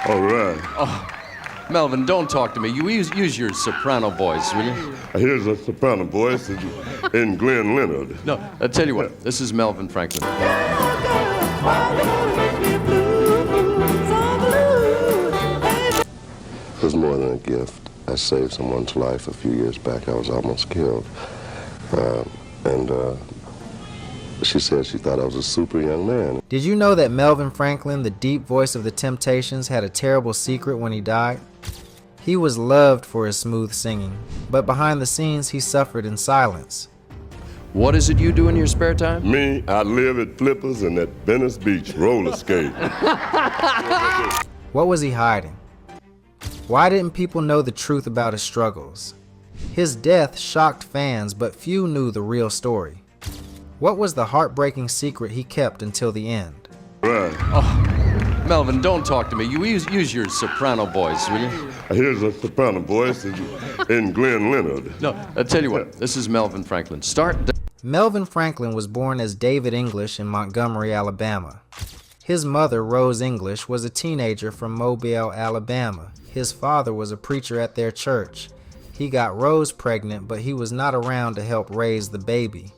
All right. Oh, Melvin, don't talk to me. You use your soprano voice, will you? Here's a soprano voice in Glenn Leonard. No, I tell you what, this is Melvin Franklin. It was more than a gift. I saved someone's life a few years back. I was almost killed. She said she thought I was a super young man. Did you know that Melvin Franklin, the deep voice of the Temptations, had a terrible secret when he died? He was loved for his smooth singing, but behind the scenes he suffered in silence. What is it you do in your spare time? Me, I live at Flippers and at Venice Beach, roller skate. What was he hiding? Why didn't people know the truth about his struggles? His death shocked fans, but few knew the real story. What was the heartbreaking secret he kept until the end? Right. Oh, Melvin, don't talk to me. You use your soprano voice, will you? Here's a soprano voice in Glenn Leonard. No, I tell you what, this is Melvin Franklin. Melvin Franklin was born as David English in Montgomery, Alabama. His mother, Rose English, was a teenager from Mobile, Alabama. His father was a preacher at their church. He got Rose pregnant, but he was not around to help raise the baby.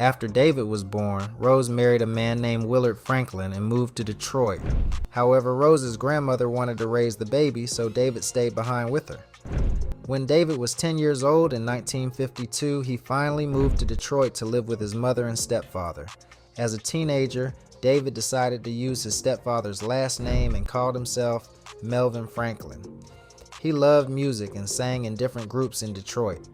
After David was born, Rose married a man named Willard Franklin and moved to Detroit. However, Rose's grandmother wanted to raise the baby, so David stayed behind with her. When David was 10 years old in 1952, he finally moved to Detroit to live with his mother and stepfather. As a teenager, David decided to use his stepfather's last name and called himself Melvin Franklin. He loved music and sang in different groups in Detroit.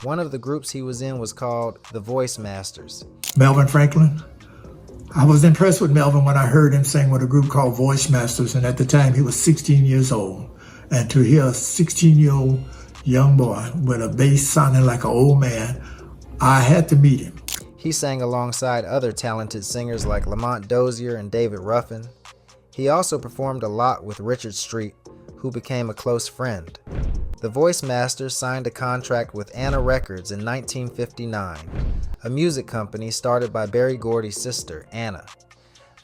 One of the groups he was in was called the Voice Masters. Melvin Franklin. I was impressed with Melvin when I heard him sing with a group called Voice Masters, and at the time he was 16 years old. And to hear a 16-year-old young boy with a bass sounding like an old man, I had to meet him. He sang alongside other talented singers like Lamont Dozier and David Ruffin. He also performed a lot with Richard Street, who became a close friend. The Voice Masters signed a contract with Anna Records in 1959, a music company started by Berry Gordy's sister, Anna.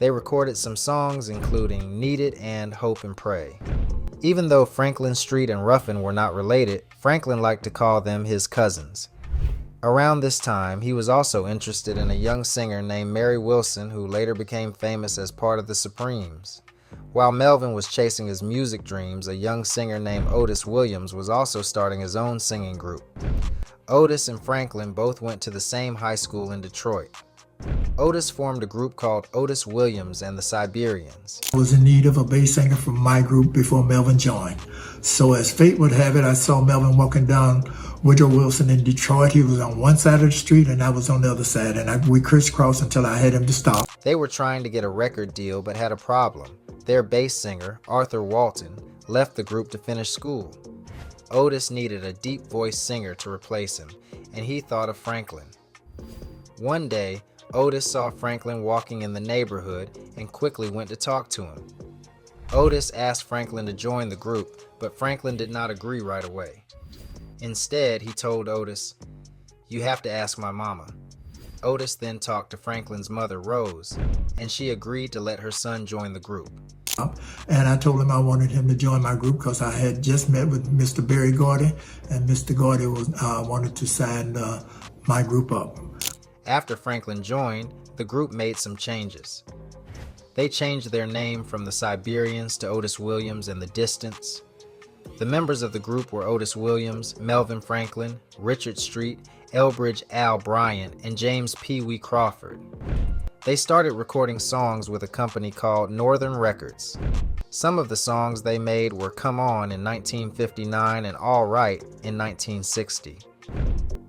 They recorded some songs including Need It and Hope and Pray. Even though Franklin Street and Ruffin were not related, Franklin liked to call them his cousins. Around this time, he was also interested in a young singer named Mary Wilson, who later became famous as part of the Supremes. While Melvin was chasing his music dreams, a young singer named Otis Williams was also starting his own singing group. Otis and Franklin both went to the same high school in Detroit. Otis formed a group called Otis Williams and the Siberians. I was in need of a bass singer from my group before Melvin joined. So as fate would have it, I saw Melvin walking down Woodrow Wilson in Detroit. He was on one side of the street and I was on the other side, and we crisscrossed until I had him to stop. They were trying to get a record deal but had a problem. Their bass singer, Arthur Walton, left the group to finish school. Otis needed a deep voice singer to replace him, and he thought of Franklin. One day, Otis saw Franklin walking in the neighborhood and quickly went to talk to him. Otis asked Franklin to join the group, but Franklin did not agree right away. Instead, he told Otis, "You have to ask my mama." Otis then talked to Franklin's mother, Rose, and she agreed to let her son join the group. And I told him I wanted him to join my group because I had just met with Mr. Berry Gordy, and Mr. Gordy wanted to sign my group up. After Franklin joined, the group made some changes. They changed their name from the Siberians to Otis Williams and the Distance. The members of the group were Otis Williams, Melvin Franklin, Richard Street, Elbridge Al Bryant, and James Pee Wee Crawford. They started recording songs with a company called Northern Records. Some of the songs they made were Come On in 1959 and All Right in 1960.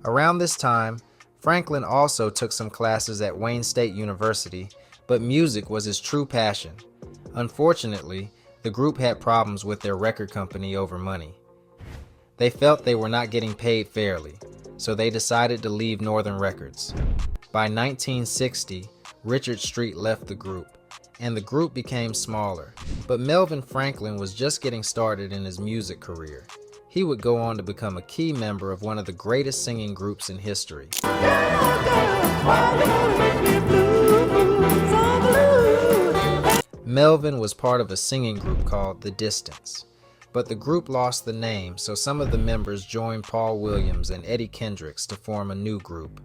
Around this time, Franklin also took some classes at Wayne State University, but music was his true passion. Unfortunately, the group had problems with their record company over money. They felt they were not getting paid fairly, so they decided to leave Northern Records. By 1960, Richard Street left the group, and the group became smaller, but Melvin Franklin was just getting started in his music career. He would go on to become a key member of one of the greatest singing groups in history. Melvin was part of a singing group called The Distance, but the group lost the name, so some of the members joined Paul Williams and Eddie Kendricks to form a new group.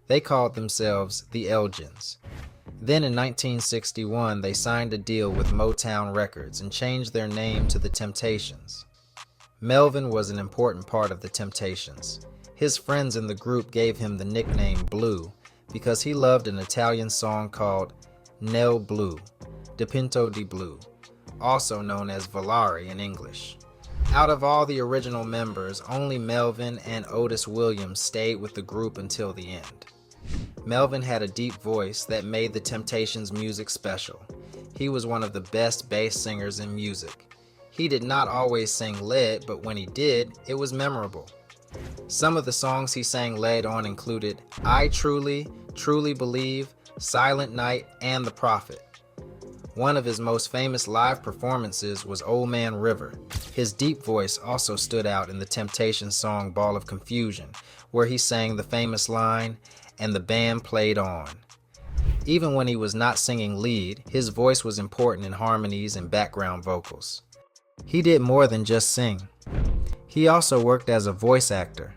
They called themselves the Elgins. Then in 1961, they signed a deal with Motown Records and changed their name to The Temptations. Melvin was an important part of The Temptations. His friends in the group gave him the nickname Blue because he loved an Italian song called Nel Blue, Dipinto di Blu, also known as Volare in English. Out of all the original members, only Melvin and Otis Williams stayed with the group until the end. Melvin had a deep voice that made the Temptations' music special. He was one of the best bass singers in music. He did not always sing lead, but when he did, it was memorable. Some of the songs he sang lead on included I Truly, Truly Believe, Silent Night, and The Prophet. One of his most famous live performances was Old Man River. His deep voice also stood out in the Temptations song Ball of Confusion, where he sang the famous line, "And the band played on." Even when he was not singing lead, his voice was important in harmonies and background vocals. He did more than just sing. He also worked as a voice actor.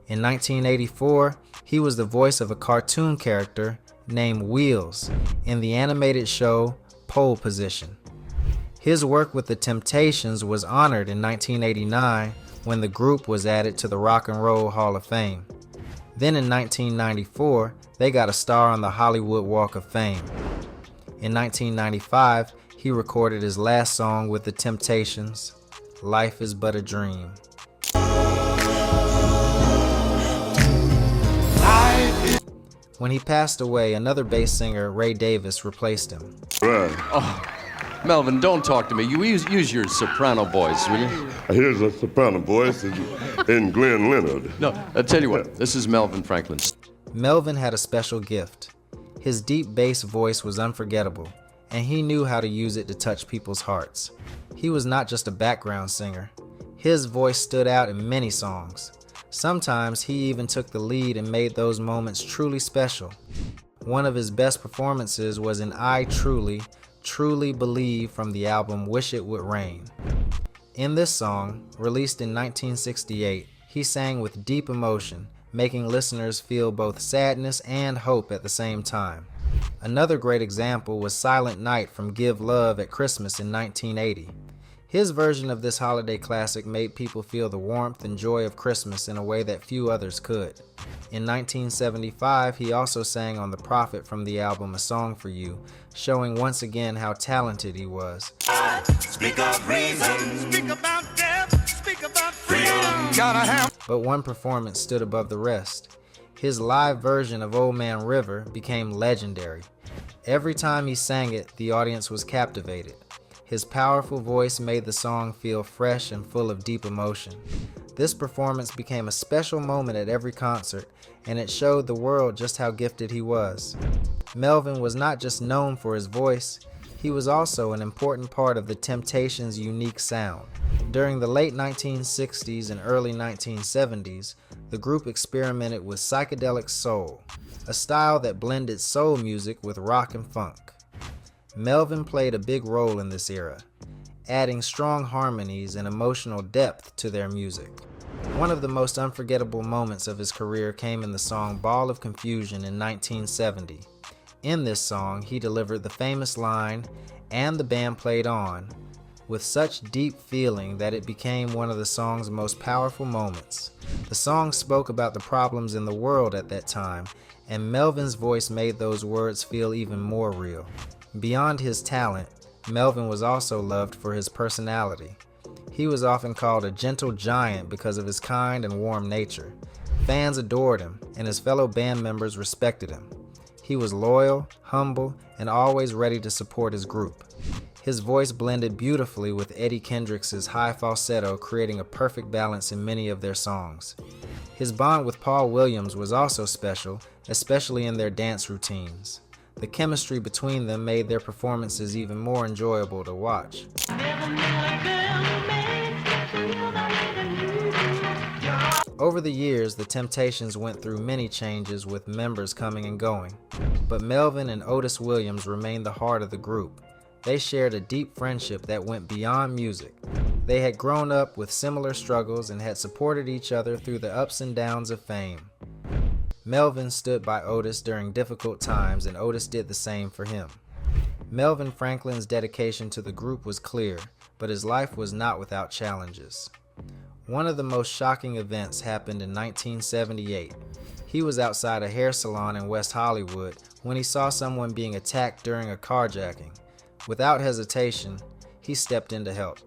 In 1984, he was the voice of a cartoon character named Wheels in the animated show Pole Position. His work with the Temptations was honored in 1989 when the group was added to the Rock and Roll Hall of Fame. Then in 1994, they got a star on the Hollywood Walk of Fame. In 1995, he recorded his last song with the Temptations, Life is But a Dream. When he passed away, another bass singer, Ray Davis, replaced him. Melvin, don't talk to me. You use your soprano voice, will you? Here's a soprano voice in Glenn Leonard. No, I'll tell you what. This is Melvin Franklin. Melvin had a special gift. His deep bass voice was unforgettable, and he knew how to use it to touch people's hearts. He was not just a background singer. His voice stood out in many songs. Sometimes he even took the lead and made those moments truly special. One of his best performances was in I Truly, Truly Believe from the album Wish It Would Rain. In this song, released in 1968, he sang with deep emotion, making listeners feel both sadness and hope at the same time. Another great example was Silent Night from Give Love at Christmas in 1980. His version of this holiday classic made people feel the warmth and joy of Christmas in a way that few others could. In 1975, he also sang on The Prophet from the album A Song for You, showing once again how talented he was. Speak of reason, speak about death, speak about freedom. But one performance stood above the rest. His live version of Old Man River became legendary. Every time he sang it, the audience was captivated. His powerful voice made the song feel fresh and full of deep emotion. This performance became a special moment at every concert, and it showed the world just how gifted he was. Melvin was not just known for his voice, he was also an important part of the Temptations' unique sound. During the late 1960s and early 1970s, the group experimented with psychedelic soul, a style that blended soul music with rock and funk. Melvin played a big role in this era, adding strong harmonies and emotional depth to their music. One of the most unforgettable moments of his career came in the song Ball of Confusion in 1970. In this song, he delivered the famous line, "And the band played on," with such deep feeling that it became one of the song's most powerful moments. The song spoke about the problems in the world at that time, and Melvin's voice made those words feel even more real. Beyond his talent, Melvin was also loved for his personality. He was often called a gentle giant because of his kind and warm nature. Fans adored him, and his fellow band members respected him. He was loyal, humble, and always ready to support his group. His voice blended beautifully with Eddie Kendricks' high falsetto, creating a perfect balance in many of their songs. His bond with Paul Williams was also special, especially in their dance routines. The chemistry between them made their performances even more enjoyable to watch. Over the years, the Temptations went through many changes with members coming and going, but Melvin and Otis Williams remained the heart of the group. They shared a deep friendship that went beyond music. They had grown up with similar struggles and had supported each other through the ups and downs of fame. Melvin stood by Otis during difficult times, and Otis did the same for him. Melvin Franklin's dedication to the group was clear, but his life was not without challenges. One of the most shocking events happened in 1978. He was outside a hair salon in West Hollywood when he saw someone being attacked during a carjacking. Without hesitation, he stepped in to help.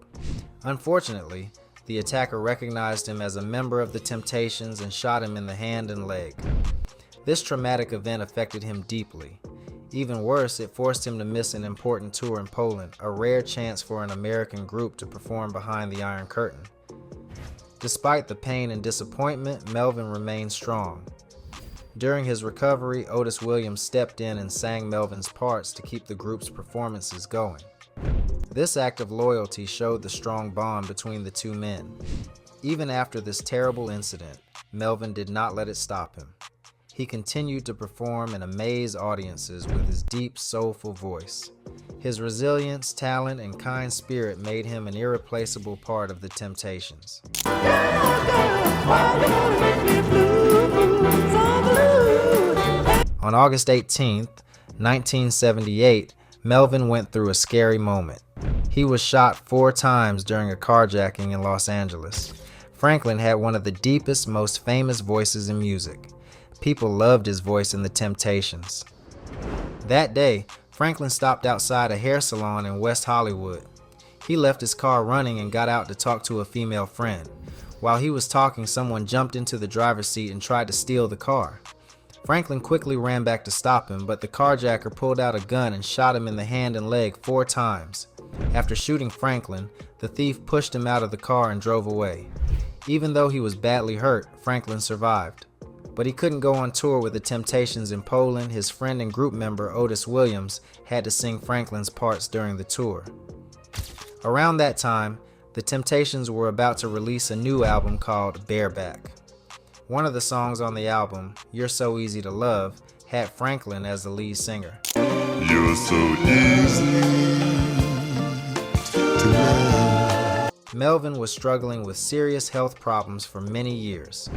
Unfortunately, the attacker recognized him as a member of the Temptations and shot him in the hand and leg. This traumatic event affected him deeply. Even worse, it forced him to miss an important tour in Poland, a rare chance for an American group to perform behind the Iron Curtain. Despite the pain and disappointment, Melvin remained strong. During his recovery, Otis Williams stepped in and sang Melvin's parts to keep the group's performances going. This act of loyalty showed the strong bond between the two men. Even after this terrible incident, Melvin did not let it stop him. He continued to perform and amaze audiences with his deep, soulful voice. His resilience, talent, and kind spirit made him an irreplaceable part of the Temptations. On August 18, 1978, Melvin went through a scary moment. He was shot 4 times during a carjacking in Los Angeles. Franklin had one of the deepest, most famous voices in music. People loved his voice in the Temptations. That day, Franklin stopped outside a hair salon in West Hollywood. He left his car running and got out to talk to a female friend. While he was talking, someone jumped into the driver's seat and tried to steal the car. Franklin quickly ran back to stop him, but the carjacker pulled out a gun and shot him in the hand and leg 4 times. After shooting Franklin, the thief pushed him out of the car and drove away. Even though he was badly hurt, Franklin survived. But he couldn't go on tour with the Temptations in Poland. His friend and group member Otis Williams had to sing Franklin's parts during the tour. Around that time, the Temptations were about to release a new album called Bareback. One of the songs on the album, You're So Easy to Love, had Franklin as the lead singer. You're so easy to love. Melvin was struggling with serious health problems for many years.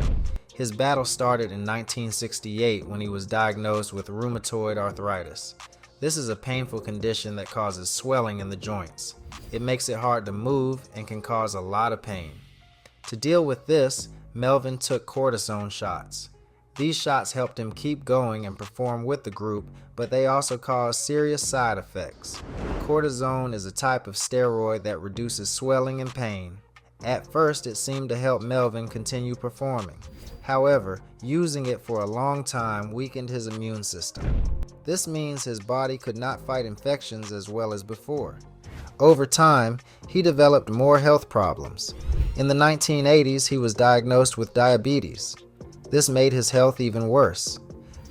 His battle started in 1968 when he was diagnosed with rheumatoid arthritis. This is a painful condition that causes swelling in the joints. It makes it hard to move and can cause a lot of pain. To deal with this, Melvin took cortisone shots. These shots helped him keep going and perform with the group, but they also caused serious side effects. Cortisone is a type of steroid that reduces swelling and pain. At first, it seemed to help Melvin continue performing. However, using it for a long time weakened his immune system. This means his body could not fight infections as well as before. Over time, he developed more health problems. In the 1980s, he was diagnosed with diabetes. This made his health even worse.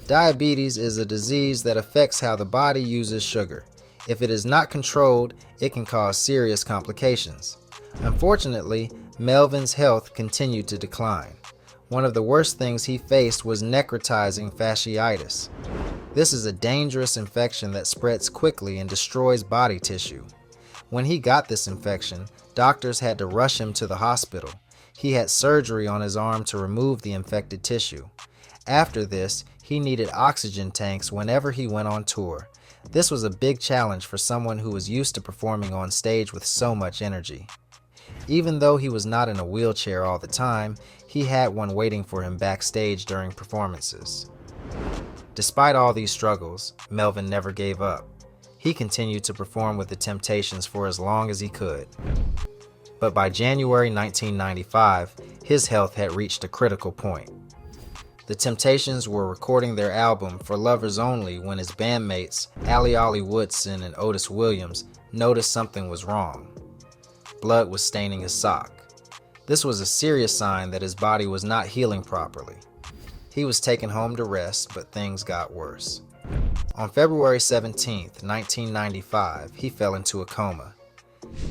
Diabetes is a disease that affects how the body uses sugar. If it is not controlled, it can cause serious complications. Unfortunately, Melvin's health continued to decline. One of the worst things he faced was necrotizing fasciitis. This is a dangerous infection that spreads quickly and destroys body tissue. When he got this infection, doctors had to rush him to the hospital. He had surgery on his arm to remove the infected tissue. After this, he needed oxygen tanks whenever he went on tour. This was a big challenge for someone who was used to performing on stage with so much energy. Even though he was not in a wheelchair all the time, he had one waiting for him backstage during performances. Despite all these struggles, Melvin never gave up. He continued to perform with the Temptations for as long as he could. But by January 1995, his health had reached a critical point. The Temptations were recording their album For Lovers Only when his bandmates, Ali Woodson and Otis Williams, noticed something was wrong. Blood was staining his sock. This was a serious sign that his body was not healing properly. He was taken home to rest, but things got worse. On February 17, 1995, he fell into a coma.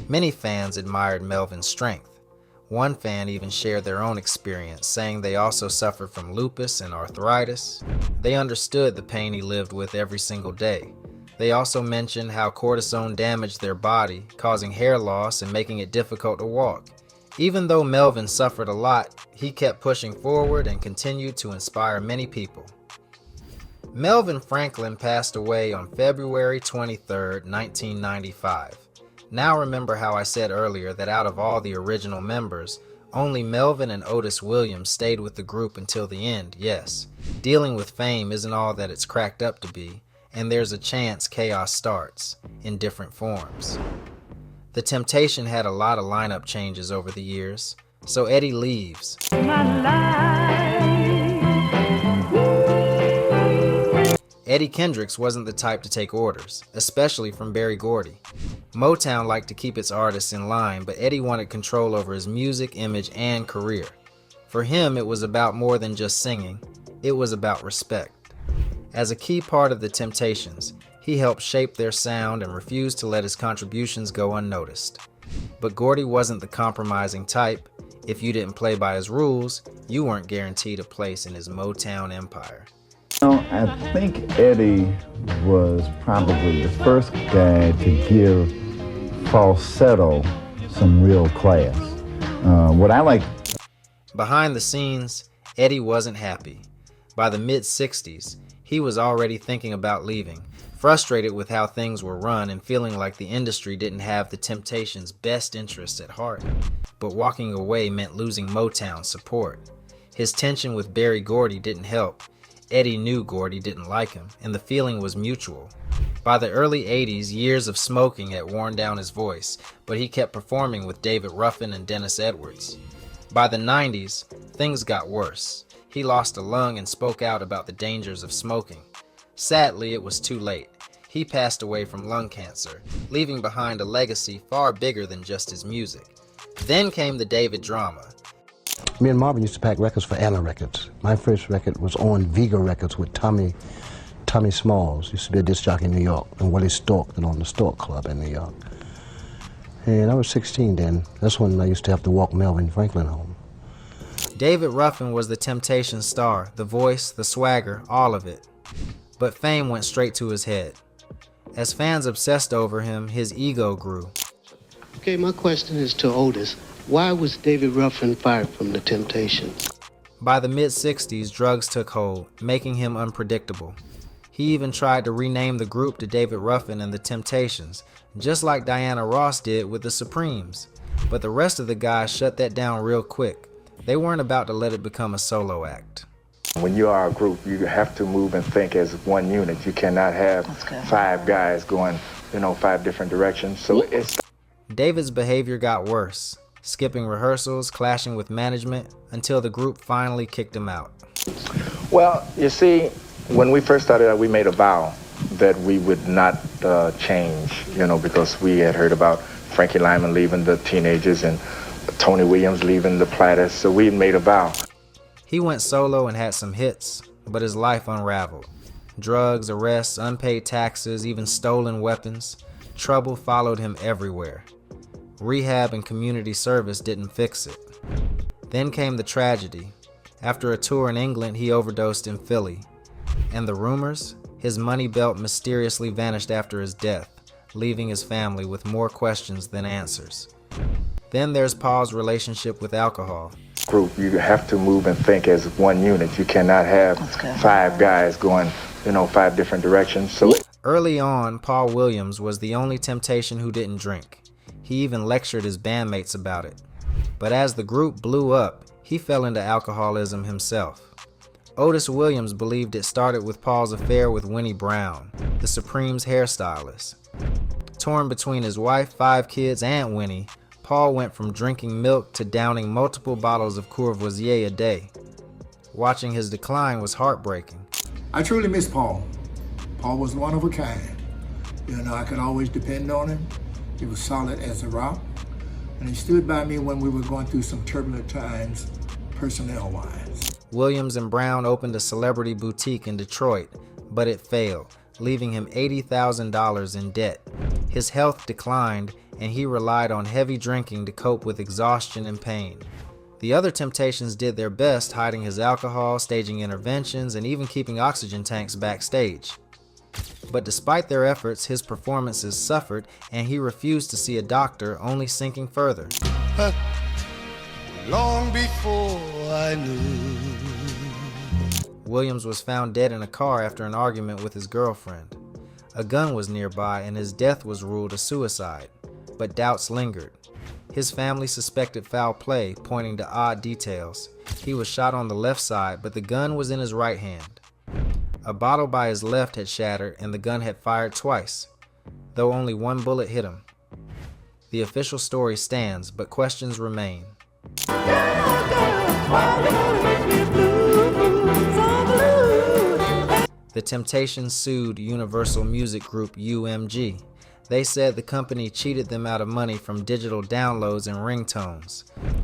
Many fans admired Melvin's strength. One fan even shared their own experience, saying they also suffered from lupus and arthritis. They understood the pain he lived with every single day. They also mentioned how cortisone damaged their body, causing hair loss and making it difficult to walk. Even though Melvin suffered a lot, he kept pushing forward and continued to inspire many people. Melvin Franklin passed away on February 23, 1995. Now remember how I said earlier that out of all the original members, only Melvin and Otis Williams stayed with the group until the end, yes. Dealing with fame isn't all that it's cracked up to be, and there's a chance chaos starts, in different forms. The Temptation had a lot of lineup changes over the years, so Eddie leaves. Eddie Kendricks wasn't the type to take orders, especially from Berry Gordy. Motown liked to keep its artists in line, but Eddie wanted control over his music, image, and career. For him, it was about more than just singing, it was about respect. As a key part of the Temptations, he helped shape their sound and refused to let his contributions go unnoticed. But Gordy wasn't the compromising type. If you didn't play by his rules, you weren't guaranteed a place in his Motown empire. I think Eddie was probably the first guy to give falsetto some real class. What I like. Behind the scenes, Eddie wasn't happy. By the mid-60s, he was already thinking about leaving, frustrated with how things were run and feeling like the industry didn't have the Temptations' best interests at heart. But walking away meant losing Motown's support. His tension with Berry Gordy didn't help. Eddie knew Gordy didn't like him, and the feeling was mutual. By the early 80s, years of smoking had worn down his voice, but he kept performing with David Ruffin and Dennis Edwards. By the 90s, things got worse. He lost a lung and spoke out about the dangers of smoking. Sadly, it was too late. He passed away from lung cancer, leaving behind a legacy far bigger than just his music. Then came the David drama. Me and Marvin used to pack records for Anna Records. My first record was on Vega Records with Tommy Smalls, used to be a disc jockey in New York, and Willie Stork, and on the Stork Club in New York. And I was 16 then. That's when I used to have to walk Melvin Franklin home. David Ruffin was the Temptation star, the voice, the swagger, all of it. But fame went straight to his head. As fans obsessed over him, his ego grew. Okay, my question is to Otis. Why was David Ruffin fired from the Temptations? By the mid-60s, drugs took hold, making him unpredictable. He even tried to rename the group to David Ruffin and the Temptations, just like Diana Ross did with the Supremes. But the rest of the guys shut that down real quick. They weren't about to let it become a solo act. When you are a group, you have to move and think as one unit. You cannot have five guys going, 5 different directions. So it's... David's behavior got worse, skipping rehearsals, clashing with management, until the group finally kicked him out. Well, you see, when we first started out, we made a vow that we would not change, because we had heard about Frankie Lyman leaving the Teenagers and Tony Williams leaving the Platters, so we made a vow. He went solo and had some hits, but his life unraveled. Drugs, arrests, unpaid taxes, even stolen weapons. Trouble followed him everywhere. Rehab and community service didn't fix it. Then came the tragedy. After a tour in England, he overdosed in Philly. And the rumors? His money belt mysteriously vanished after his death, leaving his family with more questions than answers. Then there's Paul's relationship with alcohol. Group, you have to move and think as one unit. You cannot have five guys going, 5 different directions. So early on, Paul Williams was the only Temptation who didn't drink. He even lectured his bandmates about it. But as the group blew up, he fell into alcoholism himself. Otis Williams believed it started with Paul's affair with Winnie Brown, the Supremes hairstylist. Torn between his wife, 5 kids, and Winnie, Paul went from drinking milk to downing multiple bottles of Courvoisier a day. Watching his decline was heartbreaking. I truly miss Paul. Paul was one of a kind. I could always depend on him. He was solid as a rock. And he stood by me when we were going through some turbulent times, personnel-wise. Williams and Brown opened a celebrity boutique in Detroit, but it failed, leaving him $80,000 in debt. His health declined, and he relied on heavy drinking to cope with exhaustion and pain. The other Temptations did their best hiding his alcohol, staging interventions, and even keeping oxygen tanks backstage. But despite their efforts, his performances suffered and he refused to see a doctor, only sinking further. Long before I knew. Williams was found dead in a car after an argument with his girlfriend. A gun was nearby and his death was ruled a suicide, but doubts lingered. His family suspected foul play, pointing to odd details. He was shot on the left side, but the gun was in his right hand. A bottle by his left had shattered and the gun had fired twice, though only one bullet hit him. The official story stands, but questions remain. The Temptations sued Universal Music Group UMG. They said the company cheated them out of money from digital downloads and ringtones.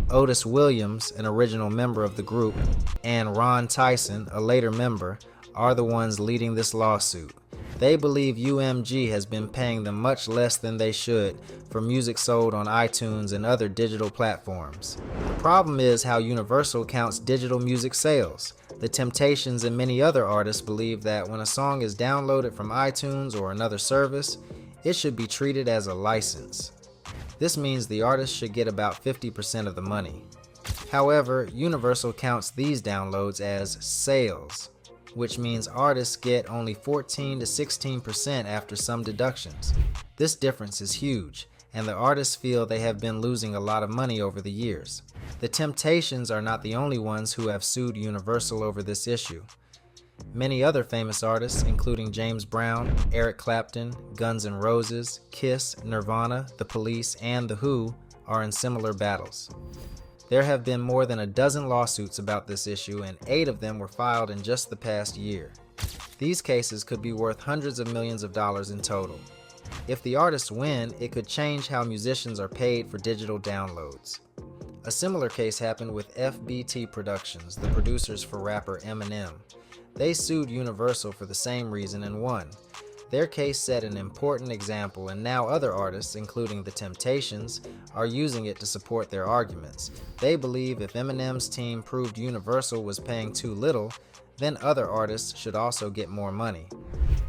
Otis Williams, an original member of the group, and Ron Tyson, a later member, are the ones leading this lawsuit. They believe UMG has been paying them much less than they should for music sold on iTunes and other digital platforms. The problem is how Universal counts digital music sales. The Temptations and many other artists believe that when a song is downloaded from iTunes or another service, it should be treated as a license. This means the artist should get about 50% of the money. However, Universal counts these downloads as sales, which means artists get only 14 to 16% after some deductions. This difference is huge, and the artists feel they have been losing a lot of money over the years. The Temptations are not the only ones who have sued Universal over this issue. Many other famous artists, including James Brown, Eric Clapton, Guns N' Roses, Kiss, Nirvana, The Police, and The Who, are in similar battles. There have been more than a dozen lawsuits about this issue, and 8 of them were filed in just the past year. These cases could be worth hundreds of millions of dollars in total. If the artists win, it could change how musicians are paid for digital downloads. A similar case happened with FBT Productions, the producers for rapper Eminem. They sued Universal for the same reason and won. Their case set an important example, and now other artists, including the Temptations, are using it to support their arguments. They believe if Eminem's team proved Universal was paying too little, then other artists should also get more money.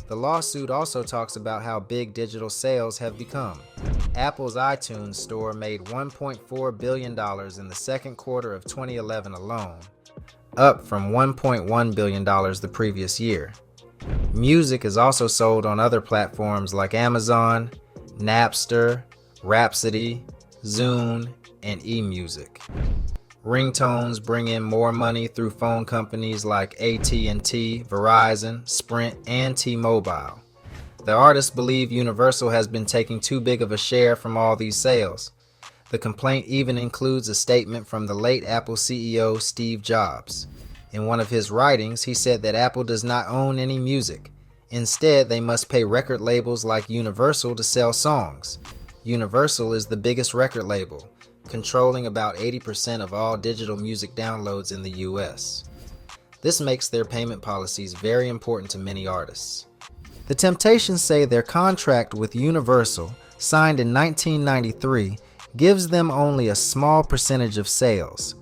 The lawsuit also talks about how big digital sales have become. Apple's iTunes store made $1.4 billion in the second quarter of 2011 alone, up from $1.1 billion the previous year. Music is also sold on other platforms like Amazon, Napster, Rhapsody, Zune, and eMusic. Ringtones bring in more money through phone companies like AT&T, Verizon, Sprint, and T-Mobile. The artists believe Universal has been taking too big of a share from all these sales. The complaint even includes a statement from the late Apple CEO Steve Jobs. In one of his writings, he said that Apple does not own any music. Instead, they must pay record labels like Universal to sell songs. Universal is the biggest record label, controlling about 80% of all digital music downloads in the US. This makes their payment policies very important to many artists. The Temptations say their contract with Universal, signed in 1993, gives them only a small percentage of sales.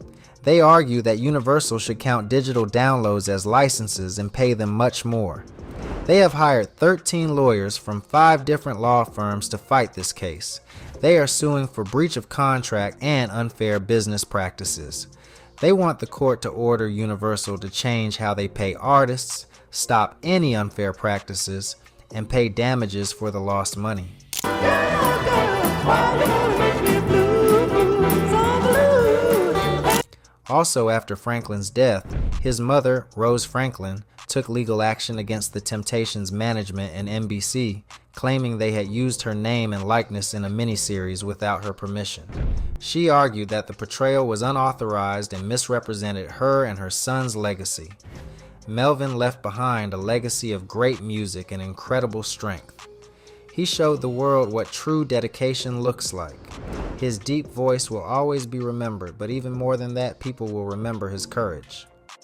They argue that Universal should count digital downloads as licenses and pay them much more. They have hired 13 lawyers from 5 different law firms to fight this case. They are suing for breach of contract and unfair business practices. They want the court to order Universal to change how they pay artists, stop any unfair practices, and pay damages for the lost money. Also, after Franklin's death, his mother, Rose Franklin, took legal action against the Temptations management and NBC, claiming they had used her name and likeness in a miniseries without her permission. She argued that the portrayal was unauthorized and misrepresented her and her son's legacy. Melvin left behind a legacy of great music and incredible strength. He showed the world what true dedication looks like. His deep voice will always be remembered, but even more than that, people will remember his courage.